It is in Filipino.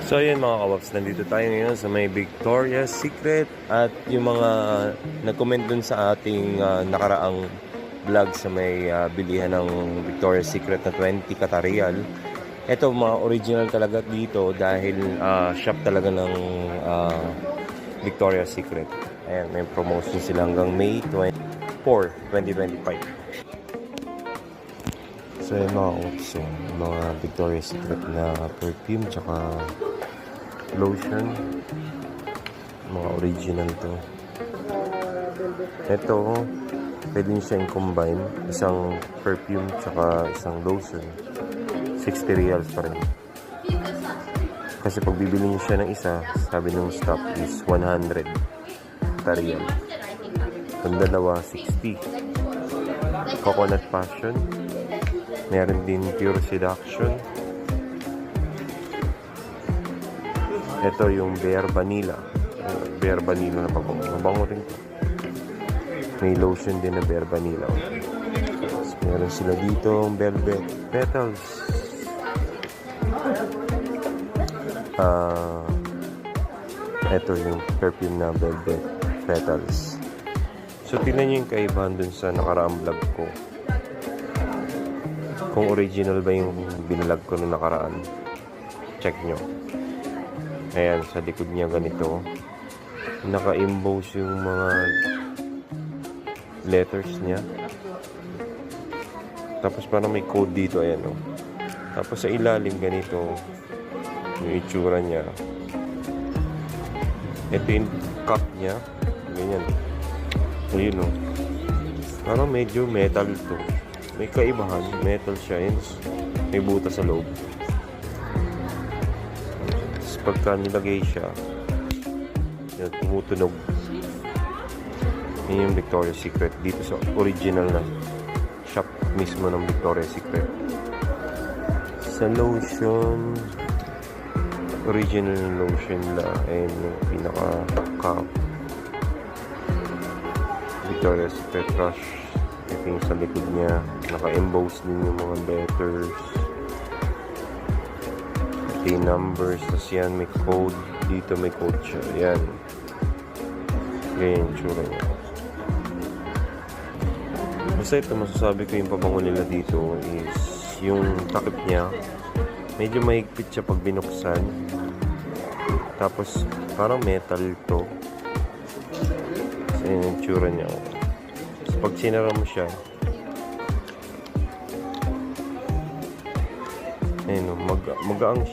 So yun mga kawaps, nandito tayo ngayon sa may Victoria's Secret at yung mga nag-comment dun sa ating nakaraang vlog sa may bilihan ng Victoria's Secret na 20 Katarial. Ito mga original talaga dito dahil shop talaga ng Victoria's Secret. Ayan, may promotion sila hanggang May 24, 2025. So yun mga kawaps, mga Victoria's Secret na perfume tsaka lotion, mga original to. Ito pwede nyo siyang combine, isang perfume tsaka isang lotion, 60 reals pa rin, kasi pag bibili nyo siya ng isa, sabi ng stock is 100 real. Kung dalawa, 60. Coconut Passion, meron din Pure Seduction. Ito yung Bare Vanilla. Bare Vanilla na pabango. Mabango rin to. May lotion din na Bare Vanilla. So, meron sila dito Velvet Petals. Ito yung perfume na Velvet Petals. So, tingnan nyo yung kaibahan dun sa nakaraang vlog ko. Kung original ba yung binalag ko nung nakaraan. Check nyo. Ayan, sa likod niya ganito. Naka-emboss yung mga letters niya. Tapos parang may code dito, ayan o. Tapos sa ilalim ganito, yung itsura niya. Ito yung cup niya. Ganyan. Ayun o. Parang medyo metal to. May kaibahan. Metal siya. May butas sa loob. Pagka nilagay siya, yun, tumutunog. Yun yung Victoria's Secret dito sa original na shop mismo ng Victoria's Secret. Sa lotion, original lotion la, and yung pinaka cup, Victoria's Secret Crush. Ito yung sa likod niya, naka-emboss din yung mga letters, numbers, tas yan may code dito, may code siya, yan ganyan yung tsura niya. Basta ito, masasabi ko yung pabango nila dito is yung takip niya medyo mahigpit siya pag binuksan, tapos parang metal to. So yan yung tsura niya. So pag sinara mo siya, ayun, magaang